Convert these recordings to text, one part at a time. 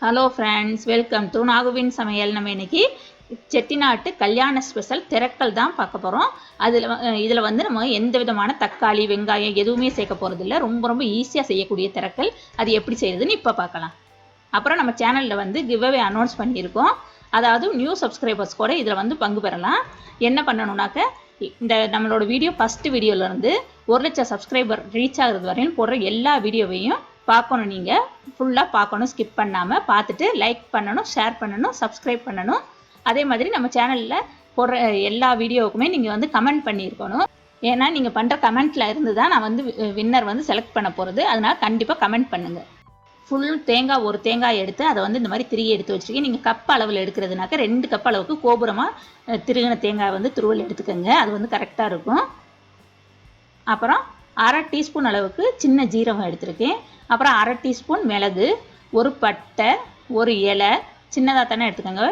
Hello friends, welcome to நாகுவின் சமையல். நம்ம இன்னைக்கு செட்டிநாட்டு கல்யாண ஸ்பெஷல் திரக்கல் தான் பார்க்க போகிறோம். இதில் வந்து நம்ம எந்த விதமான தக்காளி வெங்காயம் எதுவுமே சேர்க்க போகிறதில்ல. ரொம்ப ஈஸியாக செய்யக்கூடிய திரக்கல். அது எப்படி செய்யுதுன்னு இப்போ பார்க்கலாம். அப்புறம் நம்ம சேனலில் வந்து கிவ்அவே அனௌன்ஸ் பண்ணியிருக்கோம். அதாவது நியூ சப்ஸ்கிரைபர்ஸ் கூட இதில் வந்து பங்கு பெறலாம். என்ன பண்ணணும்னாக்க, இந்த நம்மளோட வீடியோ ஃபஸ்ட்டு வீடியோலேருந்து 1,00,000 சப்ஸ்கிரைபர் ரீச் ஆகிறது வரையும் போடுற எல்லா வீடியோவையும் பார்க்கணும். நீங்கள் ஃபுல்லாக பார்க்கணும், ஸ்கிப் பண்ணாமல் பார்த்துட்டு லைக் பண்ணணும், ஷேர் பண்ணணும், சப்ஸ்கிரைப் பண்ணணும். அதே மாதிரி நம்ம சேனலில் போடுற எல்லா வீடியோவுக்குமே நீங்கள் வந்து கமெண்ட் பண்ணியிருக்கணும். ஏன்னா நீங்கள் பண்ணுற கமெண்ட்டில் இருந்து தான் நான் வந்து வின்னர் வந்து செலக்ட் பண்ண போகிறது. அதனால் கண்டிப்பாக கமெண்ட் பண்ணுங்கள். ஃபுல் தேங்காய், ஒரு தேங்காய் எடுத்து அதை வந்து இந்த மாதிரி திருகி எடுத்து வச்சுருக்கேன். நீங்கள் கப் அளவில் எடுக்கிறதுனாக்க 2 கப் அளவுக்கு கோபுரமாக திருகின தேங்காய் வந்து துருவல் எடுத்துக்கோங்க. அது வந்து கரெக்டாக இருக்கும். அப்புறம் 1/2 டீஸ்பூன் அளவுக்கு சின்ன ஜீரகம் எடுத்திருக்கேன். அப்புறம் 1/2 டீஸ்பூன் மிளகு, ஒரு பட்டை, ஒரு இலை சின்னதாக தானே எடுத்துக்கோங்க.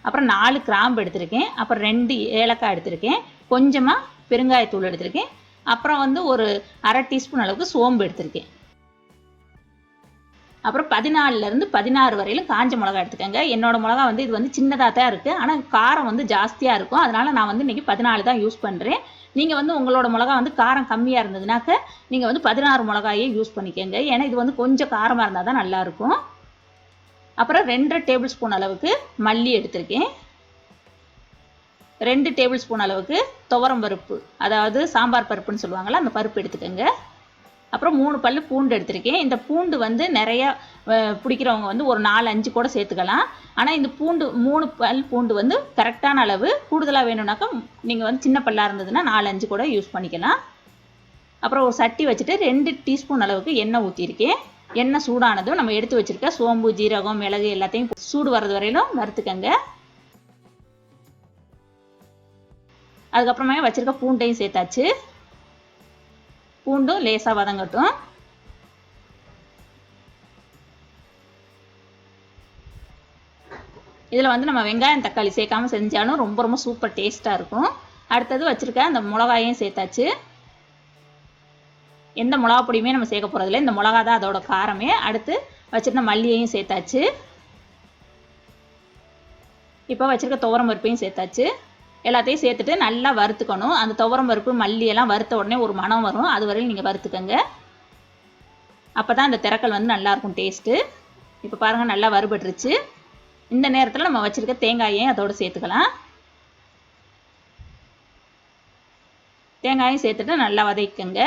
அப்புறம் 4 கிராம்பு எடுத்திருக்கேன். அப்புறம் 2 ஏலக்காய் எடுத்திருக்கேன். கொஞ்சமாக பெருங்காயத்தூள் எடுத்திருக்கேன். அப்புறம் வந்து ஒரு 1/2 டீஸ்பூன் அளவுக்கு சோம்பு எடுத்திருக்கேன். அப்புறம் 14லேருந்து 16 வரையிலும் காஞ்ச மிளகா எடுத்துக்கோங்க. என்னோடய மிளகா வந்து இது வந்து சின்னதாக தான் இருக்குது, ஆனால் காரம் வந்து ஜாஸ்தியாக இருக்கும். அதனால் நான் வந்து இன்றைக்கி 14 தான் யூஸ் பண்ணுறேன். நீங்கள் வந்து உங்களோட மிளகா வந்து காரம் கம்மியாக இருந்ததுனாக்க நீங்கள் வந்து 16 மிளகாயே யூஸ் பண்ணிக்கோங்க. ஏன்னா இது வந்து கொஞ்சம் காரமாக இருந்தால் தான் நல்லாயிருக்கும். அப்புறம் 2 டேபிள் ஸ்பூன் அளவுக்கு மல்லி எடுத்திருக்கேன். 2 டேபிள் ஸ்பூன் அளவுக்கு துவரம் பருப்பு, அதாவது சாம்பார் பருப்புன்னு சொல்லுவாங்கள்ல, அந்த பருப்பு எடுத்துக்கோங்க. அப்புறம் 3 பல் பூண்டு எடுத்திருக்கேன். இந்த பூண்டு வந்து நிறையா பிடிக்கிறவங்க வந்து ஒரு 4-5 கூட சேர்த்துக்கலாம். ஆனால் இந்த பூண்டு 3 பல் பூண்டு வந்து கரெக்டான அளவு. கூடுதலாக வேணும்னாக்கா நீங்கள் வந்து சின்ன பல்லாக இருந்ததுன்னா 4-5 கூட யூஸ் பண்ணிக்கலாம். அப்புறம் ஒரு சட்டி வச்சுட்டு 2 டீஸ்பூன் அளவுக்கு எண்ணெய் ஊற்றிருக்கேன். எண்ணெய் சூடானதும் நம்ம எடுத்து வச்சுருக்க சோம்பு, ஜீரகம், மிளகு எல்லாத்தையும் சூடு வர்றது வரையிலும் வறுத்துக்கங்க. அதுக்கப்புறமே வச்சுருக்க பூண்டையும் சேர்த்தாச்சு. பூண்டும் லேசாக வதங்கட்டும். இதில் வந்து நம்ம வெங்காயம் தக்காளி சேர்க்காமல் செஞ்சாலும் ரொம்ப சூப்பர் டேஸ்ட்டாக இருக்கும். அடுத்தது வச்சுருக்க அந்த மிளகாயும் சேர்த்தாச்சு. எந்த மிளகா பொடியுமே நம்ம சேர்க்க போகிறதில்ல, இந்த மிளகா தான் அதோட காரமே. அடுத்து வச்சுருக்க மல்லியையும் சேர்த்தாச்சு. இப்போ வச்சுருக்க துவரம் பருப்பையும் சேர்த்தாச்சு. எல்லாத்தையும் சேர்த்துட்டு நல்லா வறுத்துக்கணும். அந்த துவரம் பருப்பு மல்லியெல்லாம் வறுத்த உடனே ஒரு மணம் வரும், அது வரையும் நீங்கள் வறுத்துக்கங்க. அப்போ தான் அந்த திரக்கல் வந்து நல்லாயிருக்கும் டேஸ்ட்டு. இப்போ பாருங்கள், நல்லா வறுபட்டுருச்சு. இந்த நேரத்தில் நம்ம வச்சுருக்க தேங்காயையும் அதோடு சேர்த்துக்கலாம். தேங்காயும் சேர்த்துட்டு நல்லா வதக்கிக்கங்க.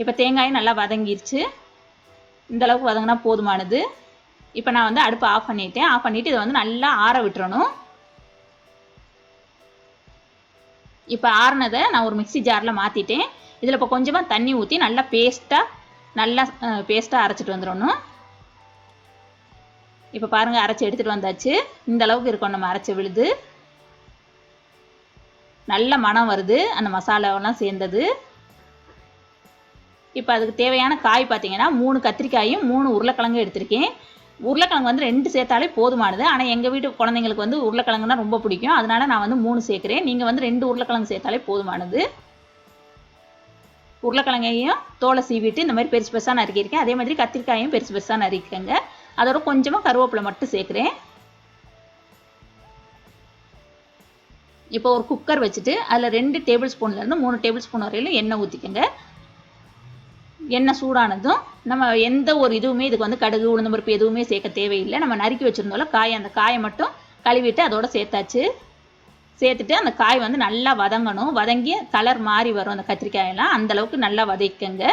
இப்போ தேங்காயும் நல்லா வதங்கிருச்சு. இந்தளவுக்கு வதங்கினா போதுமானது. இப்போ நான் வந்து அடுப்பை ஆஃப் பண்ணிட்டேன். ஆஃப் பண்ணிவிட்டு இதை வந்து நல்லா ஆற விட்டுறணும். இப்போ ஆறினதை நான் ஒரு மிக்ஸி ஜாரில் மாற்றிட்டேன். இதில் இப்போ கொஞ்சமாக தண்ணி ஊற்றி நல்லா பேஸ்ட்டாக அரைச்சிட்டு வந்துடணும். இப்போ பாருங்கள், அரைச்சி எடுத்துகிட்டு வந்தாச்சு. இந்த அளவுக்கு இருக்கும் நம்ம அரைச்சி விழுது. நல்ல மணம் வருது அந்த மசாலாவெல்லாம் சேர்ந்தது. இப்போ அதுக்கு தேவையான காய் பார்த்தீங்கன்னா 3 கத்திரிக்காயும் 3 உருளைக்கிழங்கும் எடுத்திருக்கேன். உருளைக்கிழங்கு வந்து 2 சேர்த்தாலே போதுமானது. ஆனால் எங்கள் வீட்டு குழந்தைங்களுக்கு வந்து உருளைக்கிழங்குனா ரொம்ப பிடிக்கும். அதனால நான் வந்து 3 சேர்க்குறேன். நீங்கள் வந்து 2 உருளைக்கிழங்கு சேர்த்தாலே போதுமானது. உருளைக்கிழங்கையும் தோலை சீவிட்டு இந்த மாதிரி பெருசு பெருசாக நறுக்கியிருக்கேன். அதே மாதிரி கத்திரிக்காயும் பெருசு பெருசாக நறுக்கிக்கங்க. அதோட கொஞ்சமாக கருவேப்பிலை மட்டும் சேர்க்குறேன். இப்போ ஒரு குக்கர் வச்சுட்டு அதில் 2 டேபிள் ஸ்பூன்லேருந்து 3 டேபிள் ஸ்பூன் வரையிலும் எண்ணெய் ஊற்றிக்கங்க. எண்ணெய் சூடானதும் நம்ம எந்த ஒரு இதுவுமே இதுக்கு வந்து கடுகு, உளுந்தம் பருப்பு எதுவுமே சேர்க்க தேவையில்லை. நம்ம நறுக்கி வச்சுருந்தோம்ல காய், அந்த காயை மட்டும் கழுவிட்டு அதோட சேர்த்தாச்சு. சேர்த்துட்டு அந்த காய் வந்து நல்லா வதங்கணும். வதங்கி கலர் மாறி வரும் அந்த கத்திரிக்காயெல்லாம். அந்தளவுக்கு நல்லா வதக்கிக்கங்க.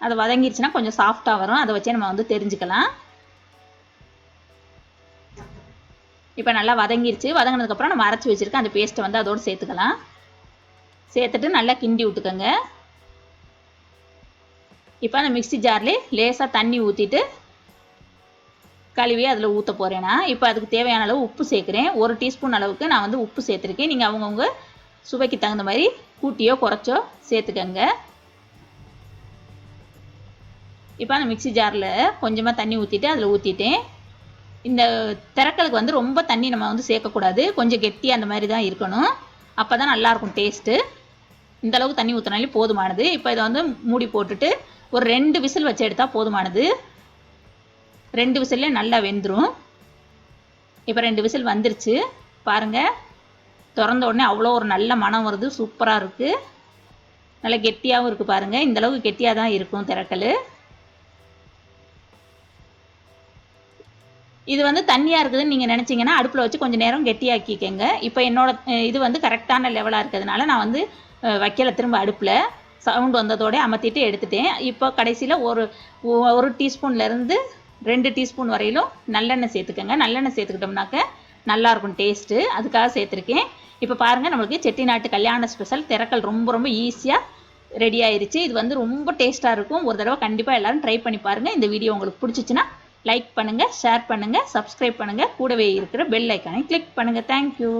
அது வதங்கிருச்சுன்னா கொஞ்சம் சாஃப்டாக வரும். அதை வச்சே நம்ம வந்து தெரிஞ்சுக்கலாம். இப்போ நல்லா வதங்கிருச்சு. வதங்கினதுக்கப்புறம் நம்ம அரைச்சி வச்சுருக்க அந்த பேஸ்ட்டை வந்து அதோடு சேர்த்துக்கலாம். சேர்த்துட்டு நல்லா கிண்டி விட்டுக்கோங்க. இப்போ அந்த மிக்ஸி ஜார்லேயே லேசாக தண்ணி ஊற்றிட்டு கழுவி அதில் ஊற்ற போகிறேன்னா, இப்போ அதுக்கு தேவையான அளவு உப்பு சேர்க்குறேன். 1 டீஸ்பூன் அளவுக்கு நான் வந்து உப்பு சேர்த்துருக்கேன். நீங்கள் அவங்கவுங்க சுவைக்கு தகுந்த மாதிரி கூட்டியோ குறைச்சோ சேர்த்துக்கங்க. இப்போ அந்த மிக்ஸி ஜாரில் கொஞ்சமாக தண்ணி ஊற்றிட்டு அதில் ஊற்றிட்டேன். இந்த திரக்கலுக்கு வந்து ரொம்ப தண்ணி நம்ம வந்து சேர்க்கக்கூடாது, கொஞ்சம் கெட்டியாக அந்த மாதிரி தான் இருக்கணும். அப்போ தான் நல்லாயிருக்கும் டேஸ்ட்டு. இந்தளவுக்கு தண்ணி ஊற்றினாலே போதுமானது. இப்போ இதை வந்து மூடி போட்டுட்டு ஒரு 2 விசில் வச்சு எடுத்தால் போதுமானது. 2 விசில்லே நல்லா வெந்துடும். இப்போ 2 விசில் வந்துருச்சு பாருங்கள். திறந்த உடனே அவ்வளோ ஒரு நல்ல மனம் வருது, சூப்பராக இருக்குது. நல்லா கெட்டியாகவும் இருக்குது பாருங்கள். இந்தளவுக்கு கெட்டியாக தான் இருக்கும் திரக்கல். இது வந்து தண்ணியாக இருக்குதுன்னு நீங்கள் நினச்சிங்கன்னா அடுப்பில் வச்சு கொஞ்சம் நேரம் கெட்டியாக்கிக்கங்க. இப்போ என்னோட இது வந்து கரெக்டான லெவலாக இருக்கிறதுனால நான் வந்து வைக்கல திரும்ப அடுப்பில். சவுண்ட் வந்ததோடு அமர்த்திட்டு எடுத்துட்டேன். இப்போ கடைசியில் ஒரு டீஸ்பூன்லேருந்து 2 டீஸ்பூன் வரையிலும் நல்லெண்ணெய் சேர்த்துக்கங்க. நல்லெண்ணெய் சேர்த்துக்கிட்டோம்னாக்க நல்லாயிருக்கும் டேஸ்ட்டு, அதுக்காக சேர்த்துருக்கேன். இப்போ பாருங்கள், நம்மளுக்கு செட்டிநாட்டு கல்யாண ஸ்பெஷல் திரக்கல் ரொம்ப ரொம்ப ஈஸியாக ரெடி ஆயிடுச்சு. இது வந்து ரொம்ப டேஸ்ட்டாக இருக்கும். ஒரு தடவை கண்டிப்பாக எல்லோரும் ட்ரை பண்ணி பாருங்கள். இந்த வீடியோ உங்களுக்கு பிடிச்சிச்சின்னா லைக் பண்ணுங்கள், ஷேர் பண்ணுங்கள், சப்ஸ்கிரைப் பண்ணுங்கள். கூடவே இருக்கிற பெல் ஐக்கானை கிளிக் பண்ணுங்கள். தேங்க்யூ.